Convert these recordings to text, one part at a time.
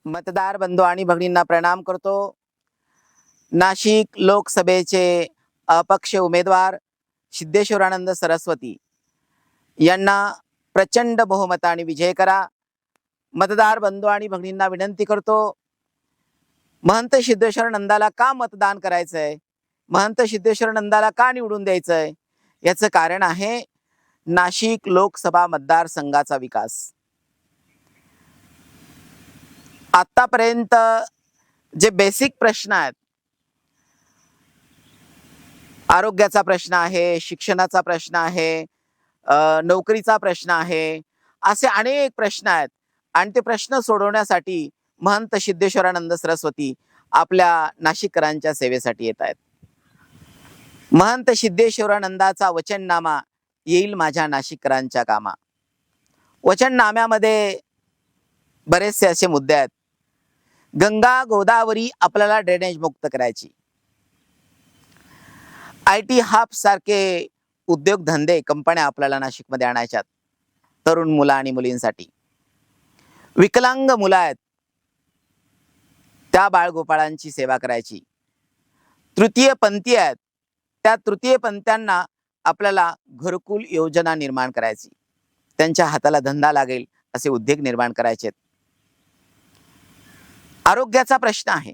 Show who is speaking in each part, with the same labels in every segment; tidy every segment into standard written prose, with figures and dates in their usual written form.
Speaker 1: मतदार बंधू आणि भगिनींना प्रणाम करतो. नाशिक लोकसभेचे अपक्ष उमेदवार सिद्धेश्वरानंद सरस्वती यांना प्रचंड बहुमताने विजय करा. मतदार बंधू आणि भगिनींना विनंती करतो, महंत सिद्धेश्वरानंदाला का मतदान करायचंय, महंत सिद्धेश्वरानंदाला का निवडून द्यायचंय, याचं कारण आहे नाशिक लोकसभा मतदारसंघाचा विकास. आतापर्यंत जे बेसिक प्रश्न आहेत, आरोग्याचा प्रश्न आहे, शिक्षणाचा प्रश्न आहे, नोकरीचा प्रश्न आहे, असे अनेक प्रश्न आहेत आणि ते प्रश्न सोडवण्यासाठी महंत सिद्धेश्वरानंद सरस्वती आपल्या नाशिककरांच्या सेवेसाठी येत आहेत. महंत सिद्धेश्वरानंदाचा वचननामा येईल माझ्या नाशिककरांच्या कामा. वचननाम्यामध्ये बरेचसे असे मुद्दे आहेत. गंगा गोदावरी आपल्याला ड्रेनेज मुक्त करायची, IT हब सारखे उद्योगधंदे कंपन्या आपल्याला नाशिकमध्ये आणायच्यात तरुण मुलं आणि मुलींसाठी. विकलांग मुलं आहेत, त्या बाळगोपाळांची सेवा करायची. तृतीय पंथी आहेत, त्या तृतीय पंथ्यांना आपल्याला घरकुल योजना निर्माण करायची, त्यांच्या हाताला धंदा लागेल असे उद्योग निर्माण करायचे. आरोग्याचा प्रश्न आहे,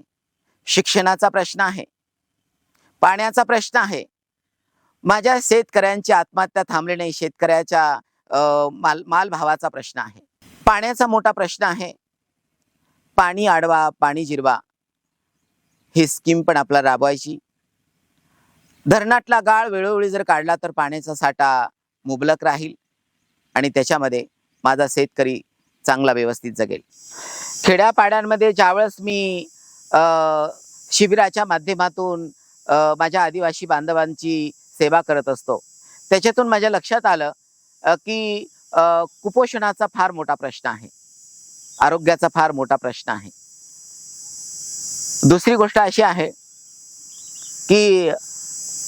Speaker 1: शिक्षणाचा प्रश्न आहे, पाण्याचा प्रश्न आहे. माझ्या शेतकऱ्यांची आत्महत्या थांबली नाही, शेतकऱ्याच्या माल भावाचा प्रश्न आहे. पाण्याचा मोठा प्रश्न आहे. पाणी अडवा पाणी जिरवा ही स्कीम पण आपल्याला राबवायची. धरणातला गाळ वेळोवेळी जर काढला तर पाण्याचा साठा मुबलक राहील आणि त्याच्यामध्ये माझा शेतकरी चांगला व्यवस्थित जगेल. खेड्यापाड्यांमध्ये ज्यावेळेस मी शिबिराच्या माध्यमातून माझ्या आदिवासी बांधवांची सेवा करत असतो, त्याच्यातून माझ्या लक्षात आलं की कुपोषणाचा फार मोठा प्रश्न आहे, आरोग्याचा फार मोठा प्रश्न आहे. दुसरी गोष्ट अशी आहे की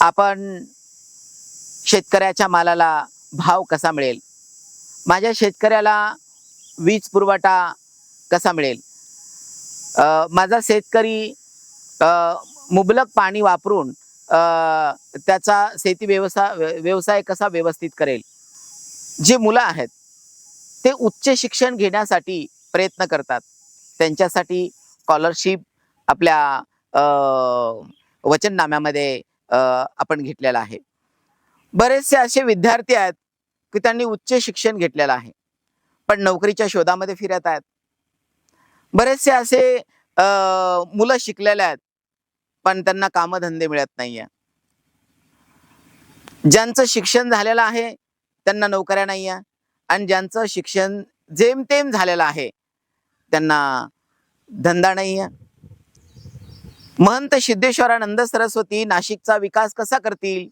Speaker 1: आपण शेतकऱ्याच्या मालाला भाव कसा मिळेल, माझ्या शेतकऱ्याला वीज पुरवठा कसा मिळेल, माझा शेतकरी मुबलक पाणी वापरून त्याचा शेती व्यवसाय कसा व्यवस्थित करेल. जे मुलं आहेत ते उच्च शिक्षण घेण्यासाठी प्रयत्न करतात, त्यांच्यासाठी स्कॉलरशिप आपल्या वचननाम्यामध्ये आपण घेतलेला आहे. बरेचसे असे विद्यार्थी आहेत की त्यांनी उच्च शिक्षण घेतलेलं आहे पण नोकरीच्या शोधामध्ये फिरत आहेत. बरेचसे असे मुलं शिकलेले आहेत पण त्यांना कामधंदे मिळत नाहीये. ज्यांचं शिक्षण झालेलं आहे त्यांना नोकऱ्या नाहीये आणि ज्यांचं शिक्षण जेमतेम झालेलं आहे त्यांना धंदा नाहीये. महंत सिद्धेश्वरानंद सरस्वती नाशिकचा विकास कसा करतील,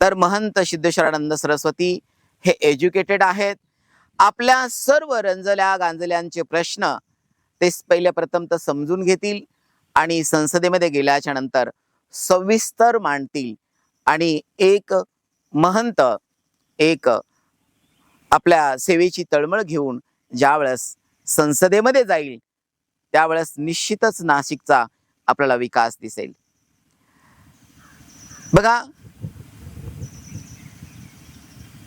Speaker 1: तर महंत सिद्धेश्वरानंद सरस्वती हे एज्युकेटेड आहेत. आपल्या सर्व रंजल्या गांजल्यांचे प्रश्न ते पहिल्या प्रथम तर समजून घेतील आणि संसदेमध्ये गेल्याच्या नंतर सविस्तर मांडतील आणि एक महंत एक आपल्या सेवेची तळमळ घेऊन ज्यावेळेस संसदेमध्ये जाईल त्यावेळेस निश्चितच नाशिकचा आपल्याला विकास दिसेल. बघा,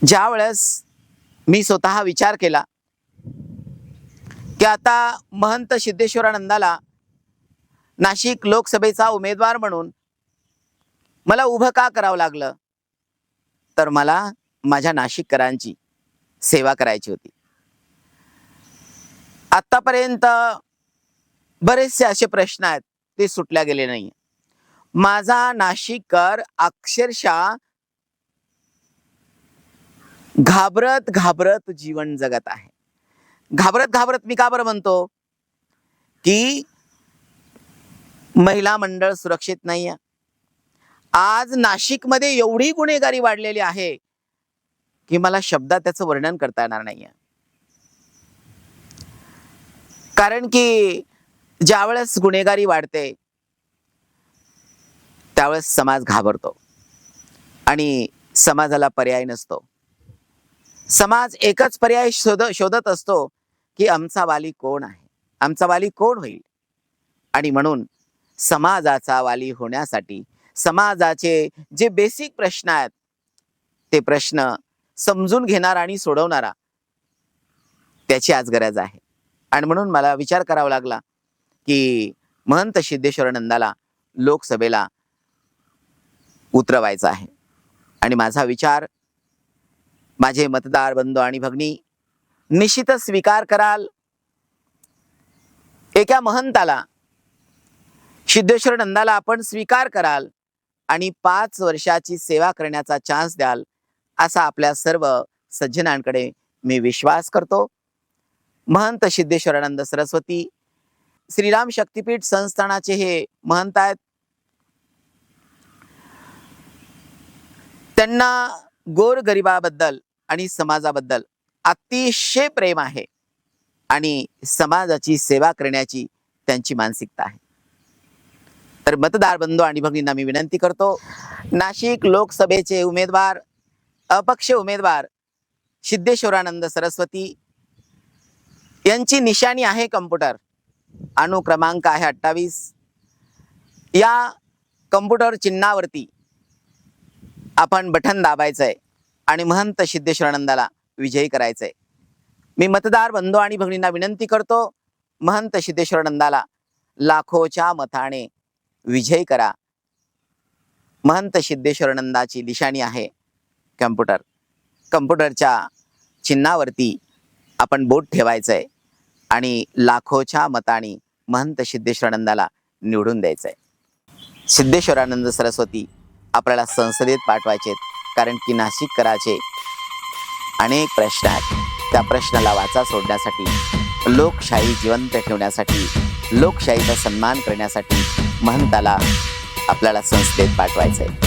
Speaker 1: ज्यावेळेस मी स्वतः विचार केला की आता महंत सिद्धेश्वरानंदाला नाशिक लोकसभेचा उमेदवार म्हणून मला उभं का करावं लागलं, तर मला माझ्या नाशिककरांची सेवा करायची होती. आतापर्यंत बरेचसे असे प्रश्न आहेत ते सुटल्या गेले नाही. माझा नाशिककर अक्षरशः घाबरत घाबरत जीवन जगत आहे. घाबरत घाबरत मी का बरं म्हणतो की महिला मंडळ सुरक्षित नाहीये. आज नाशिकमध्ये एवढी गुन्हेगारी वाढलेली आहे की मला शब्दात त्याचं वर्णन करता येणार नाहीये. कारण की ज्यावेळेस गुन्हेगारी वाढते त्यावेळेस समाज घाबरतो आणि समाजाला पर्याय नसतो. समाज एकच पर्याय शोधत असतो की आमचा वाली कोण आहे, आमचा वाली कोण होईल? आणि म्हणून समाजाचा वाली होण्यासाठी समाजाचे जे बेसिक प्रश्न आहेत ते प्रश्न समजून घेणारा आणि सोडवणारा त्याची आज गरज आहे. आणि म्हणून मला विचार करावा लागला की महंत सिद्धेश्वरानंदाला लोकसभेला उतरवायचं आहे. आणि माझा विचार, माझे मतदार बंधू आणि भगिनी, निश्चितच स्वीकार कराल. एका महंताला, सिद्धेश्वरानंदाला आपण स्वीकार कराल आणि 5 वर्षाची सेवा करण्याचा चान्स द्याल, असा आपल्या सर्व सज्जनांकडे मी विश्वास करतो. महंत सिद्धेश्वरानंद सरस्वती श्रीराम शक्तीपीठ संस्थानाचे हे महंत आहेत. त्यांना गोरगरिबाबद्दल आणि समाजाबद्दल अतिशय प्रेम आहे आणि समाजाची सेवा करण्याची त्यांची मानसिकता आहे. तर मतदार बंधू आणि भगिनींना मी विनंती करतो, नाशिक लोकसभेचे उमेदवार, अपक्ष उमेदवार सिद्धेश्वरानंद सरस्वती यांची निशाणी आहे कम्प्युटर. अनुक्रमांक आहे 28. या कम्प्युटर चिन्हावरती आपण बटन दाबायचंय आणि महंत सिद्धेश्वरानंदाला विजयी करायचंय. मी मतदार बंधू आणि भगिनींना विनंती करतो, महंत सिद्धेश्वरानंदाला लाखोच्या मताने विजयी करा. महंत सिद्धेश्वरानंदाची निशाणी आहे कम्प्युटर. कम्प्युटरच्या चिन्हावरती आपण बोट ठेवायचंय आणि लाखोच्या मताने महंत सिद्धेश्वरानंदाला निवडून द्यायचंय. सिद्धेश्वरानंद सरस्वती आपल्याला संसदेत पाठवायचेत, कारण की नाशिककराचे अनेक प्रश्न आहेत. त्या प्रश्नाला वाचा सोडण्यासाठी, लोकशाही जिवंत ठेवण्यासाठी, लोकशाहीचा सन्मान करण्यासाठी महंताला आपल्याला संसदेत पाठवायचंय.